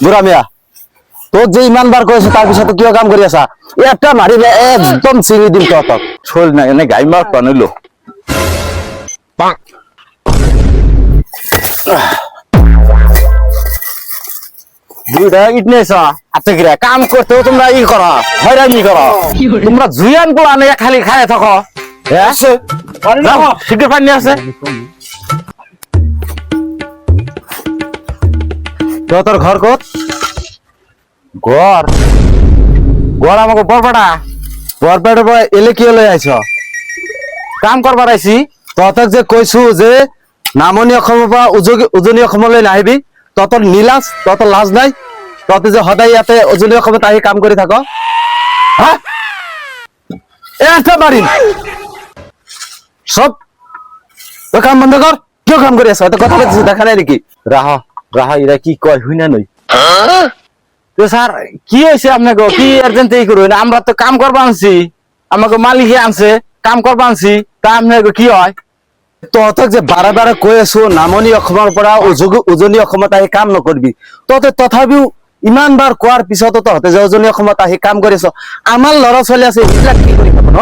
বুড়া মিয়া তোর যে ইমানবার করেছে তার পিছনে কিয় কাম করি আছা একটা মারিলে একদম চিনি দিম তক শোল না এনে গাই মার পানিলো দুইটা ইট নেছা আচ্ছা কিরা কাম করতেও তোমরা ই করো হয়রানি করো তোমরা জুয়ান গুলা নিয়ে খালি খায় থাকো আছে শীঘ্র পানি আছে তোর ঘর কত ঘর ঘর আমাকে বরপাড়া বরপাড়া এলে কি হলে আইছ কাম করবার আইছি ততক যে কইছু যে নামনি অসম পৰা উজনি অসমলৈ নাহিবি ততৰ নীলাজ ততৰ লাজ নাই ততে যে সদায় ইয়াতে উজনি অসমত আহি কাম কৰি থাক এটা মাৰিম সব কাম বন্ধ কৰ কিয় কাম কৰি আছ এটা কথা পাতিছো দেখা নাই নেকি রাহ রাহ এরা কি কয় হুই না নই তো স্যার কি হয়েছে আপনাকে কি আর্জেন্ট এই করবেন আমরা তো কাম করবা আনছি আমাকে মালিকে আনছে কাম করবা আনছি তা আপনাকে কি হয় তহঁতক যে বাৰে বাৰে কৈ আছো নামনি অসমৰ পৰা উজনি অসমত আহি কাম নকৰিবি তহঁতে তথাপিও ইমান বাৰ কোৱাৰ পিছতো তহঁতে যে উজনি অসমত আহি কাম কৰিছ আমাৰ ল'ৰা ছোৱালী আছে এইবিলাক কি কৰি খাব ন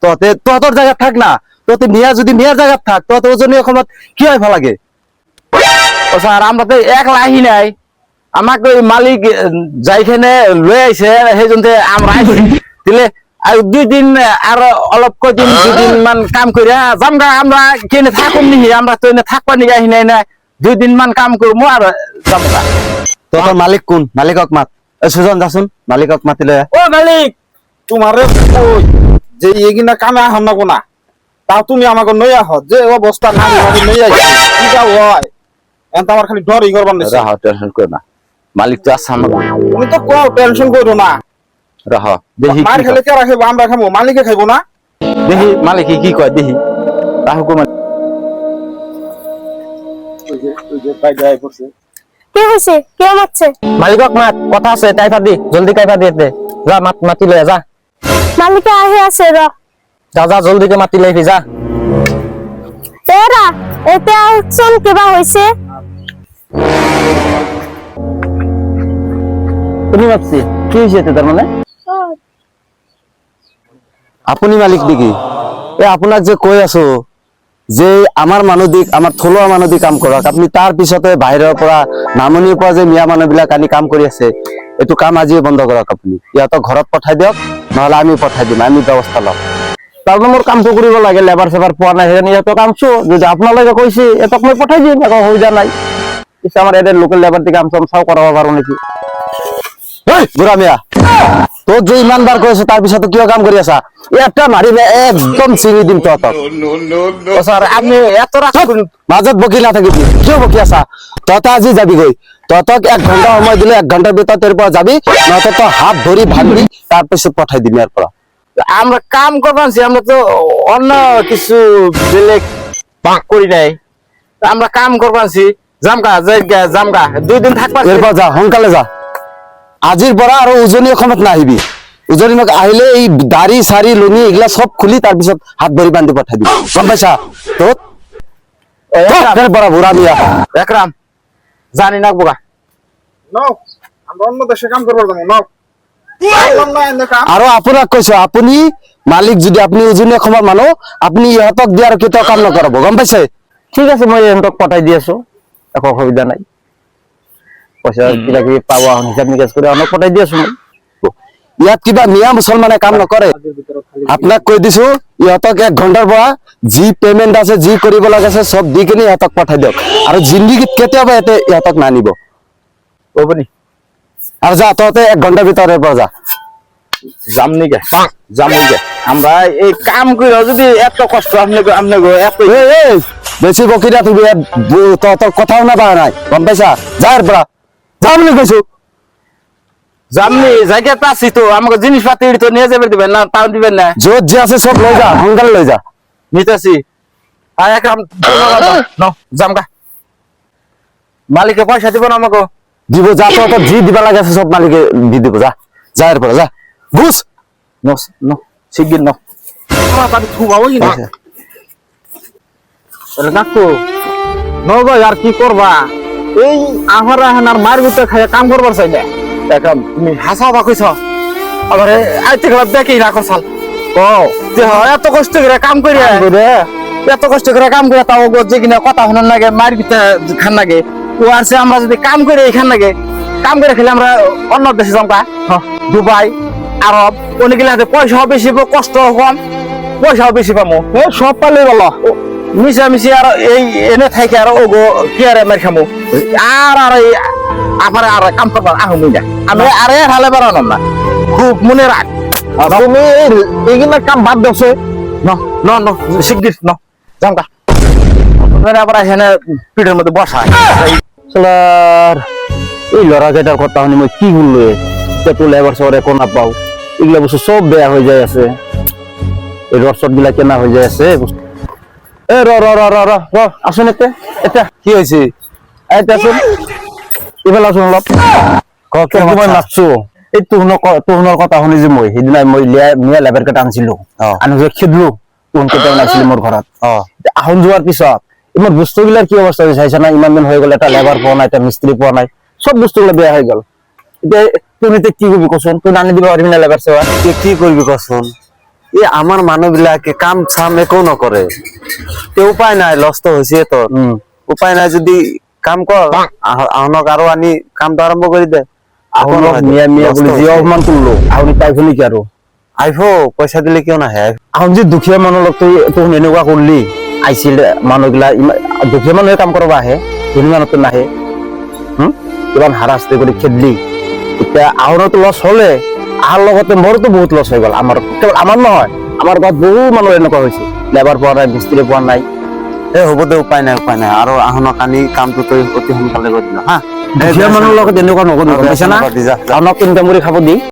তহঁতে তহঁতৰ জাগাত থাক না তহঁতে মিয়া যদি মিয়াৰ জাগাত থাক তহঁতে উজনি অসমত কি হয় ভাল লাগে ও স্যার আমরা তো একলা আহি নাই আমাকে ওই মালিক যাইখানে লয়ে আইছে সেইজনতে আমরা আইছি দিলে আর 2 দিন আর অল্প কদিন 2 দিন মান কাম কইরা জামগা আমরা কেনে থাকুম নি আমরা তো এনে থাকবা নি আহি নাই না 2 দিন মান কাম করমু আর জামগা তোর মালিক কোন মালিকক মাত সুজন যাসুন মালিকক মাতিলে ও মালিক তোমারে কই যে এগিনা কামে আহম না কোনা তা তুমি আমাকে নই আহ যে অবস্থা না আমি নই আইছি কি যা হয় এন তো আমার খালি ডরই করবার নাই রাহ টেনশন কর না মালিক তো আছে আমাকে তুমি তো কও টেনশন করো না রাহ দেখি মার খেলে কে রাখবো আমরা খাবো মালিকে খাইবো না দেখি মালিক কি কয় দেখি রাহ কো ওই যে পাই যায় পড়ছে কি হইছে কে মারছে মালিকক মাত কথা আছে টাইফা দি জলদি কাইফা দিতে যা মাতি লয় যা মালিকে আহে আছে র যা যা জলদি কে মাতি লই যা এরা এতে আছেন কিবা হইছে তুমি ভাবছি কি হইছে তার মানে আপুনি মালিক নেকি এ আপোনাক যে কৈ আছো যে আমাৰ মানুহদিক আমাৰ থলুৱা মানুহদি কাম কৰক আপুনি তাৰ পিছতে বাহিৰৰ পৰা নামনিৰ পৰা যে মিয়া মানুহবিলাক আনি কাম কৰি আছে এইটো কাম আজিয়ে বন্ধ কৰক আপুনি ইহঁতক ঘৰত পঠাই দিয়ক নহলে আমি পঠাই দিম আমি ব্যৱস্থা লম তাৰমানে মোৰ কামটো কৰিব লাগে লেবাৰ সেবাৰ পোৱা নাই সেইকাৰণে ইহঁতক কামছো যদি আপোনালোকে কৈছে এতক মই পঠাই দিম একো অসুবিধা নাই পিছে আমাৰ এদের লোকেল লেবাৰ দি কাম চাম কৰাব পাৰো নেকি বুঢ়া মিয়া তোক যে ইমান বাৰ কৈছো তাৰ পিছতো কিয় কাম কৰি আছা এটা মাৰিলে একদম চিনি দিম তহঁতক স্যার আপনি এত মাজত বকি নাথাকিবি কিয় বকি আছা তহঁতে আজি যাবিগৈ তহঁতক 1 ঘন্টা সময় দিলে 1 ঘন্টার ভিতর তোর পৰা যাবি নহলে তো হাত ধরি ভাঙবি তারপিছত পঠাই দিবি এর পৰা আমরা কাম করবানছি আমরা তো অন্য কিছু বেলেগ পাক করি নাই আমরা কাম করবানছি জামগা জামগা 2 দিন থাকবা এরপর যা হংকালে যা আজিৰ পৰা আৰু উজনি অসমত নাহিবি উজনি আহিলে এই দাড়ি সারি লুঙি এগুলা সব খুলি তারপিছত হাত ধরি বান্ধি পঠাই দিবি গম পাইছা তোর বড় বুড়া মিয়া একরাম জানি না বুড়া নাও আমরা অন্য দেশে কাম করবার যাবো নাও আৰু আপোনাক কৈছো আপুনি মালিক যদি আপনি উজনি অসমৰ মানুহ আপনি ইহঁতক দিয়াৰ কেতিয়াও কাম নকৰাব গম পাইছে ঠিক আছে মই ইহঁতক পঠাই দি আছো একো অসুবিধা নাই পয়সা কিবা কিবি পাওয়া হিসাব নিকাশ করে অনেক পঠাই দি আছো ইয়াত কিবা মিয়া মুসলমানে কাম নকৰে আপোনাক কৈ দিছো ইহঁতক 1 ঘন্টাৰ পৰা যি পেমেন্ট আছে যি কৰিব লাগে আছে সব দি কিনে ইহঁতক পঠাই দিয়ক আৰু জিন্দিগিত কেতিয়াবা এতে ইহঁতক নানিব কবনি আর যা তোতে 1 ঘন্টার ভিতরে যা জামনি গে আমরা এই কাম কইরা যদি এত কষ্ট আপনি এত বেশি বকিরা তুমি তো কথাও না পায় নাই গম পাইছা যার বড়া জামনি কইছো জামনি জায়গা পাছি তো আমাকে জিনিসপাতি তো নিয়ে যাবে দিবেন না তাও দিবেন না জোর যে আছে সব লই যা হংকাল লই যা নিতেছি আর এক কাম নাও জামগা মালিকে পয়সা দিব না আমাকে দিব যা তো জি দিবা লাগে সব মালিকে দি দিব যা যা এর পর যা বুঝ নো নো শিগগির নো আমার বাড়ি থুবাও কি না আরে নাকো নো ভাই আর কি করবা এই আহার আহানার মার ভিতরে খাইয়া কাম করবার চাই না এখন তুমি হাসা বা কইছ আবার আইতে গেলাম দেখি রাখো সাল ও যে এত কষ্ট করে কাম করি এত কষ্ট করে কাম করে তাও যে কিনা কথা শোনার লাগে মার ভিতরে খান লাগে ও আছে আমরা যদি কাম করে এখান লাগে কাম করে খেলে আমরা অন্য দেশে যাবো দুবাই আরব অনেকগুলো হাতে পয়সাও বেশি কষ্ট কম পয়সাও বেশি পাবো সব পালে বলো মিশামিশি আর এই এনে থাকে আর ও গো কি আর মার খামো আর এই আবার আর কাম করবার আহমি না আমি আরে হালে বেড়ানো না খুব মনে রাখ তুমি এইগুলা কাম বাদ দিছো ন শিগগির ন জামকা আবার এখানে পিঠের মধ্যে বসা শালার এই লড়া কেটার কথা শুনি মই কি শুনলো তো লেবার শহরে কোনা পাও এগুলা বস্তু সব বেয়া হয়ে যায় আছে এই রসদ গুলা কেনা হয়ে যায় আছে এ র র র র র র আসুন এটা কি হয়েছে এটা আসুন এবার আসুন অলপ মই নাচছো এই তুহনৰ কথা শুনি যে মই সেইদিনা মই মিয়া লেবাৰ কেইটা আনিছিলো আনি যে খেদলো তুহন কেইটা আনিছিলো মোৰ ঘৰত আহোন যোৱাৰ পিছত ইমান বস্তুগিলাৰ কি অৱস্থা হৈছে চাইছা না ইমান দিন হৈ গ'ল এটা লেবাৰ পোৱা নাই এটা মিস্ত্ৰী পোৱা নাই সব বস্তুগুলো বেয়া হৈ গ'ল এতিয়া তুমি কি করবি কচোন তুই আনি দিব পারবি না লেবার সেবা কি করবি কচোন এই আমার মানুষ বিলাকে কাম ছাম একো নকরে তে উপায় নাই লষ্ট হয়েছে তো উপায় নাই যদি কাম কর আহনক আরো আনি কামটা আরম্ভ করে দে আহনক মিয়া মিয়া বলে যে অপমান করলো আহনি পাইছো নাকি আরো আইফো পয়সা দিলে কিয় নাহে আহন যে দুখীয়া মানুহ লগ তুই তখন এনেকুৱা করলি আইছিল মানুহগিলা দুখীয়া মানুহে কাম করবা আহে ধনী মানুহ নাহে ইমান হাৰাস্তি কৰি খেদলি এতিয়া আহনতো লছ হলে আহাৰ লগতে মোৰতো বহুত লছ হৈ গ'ল আমাৰ কেৱল আমাৰ নহয় আমাৰ গাঁৱত বহু মানুহ এনেকুৱা হৈছে লেবাৰ পোৱা নাই মিস্ত্ৰী পোৱা নাই হ'ব দে উপায় নাই আৰু আহনক আনি কামটো তই অতি সোনকালে কৰি দিলো হা দুখীয়া মানুহৰ লগত এনেকুৱা নকৰিবি গম পাইছা না আহনক ইনকাম কৰি খাব দি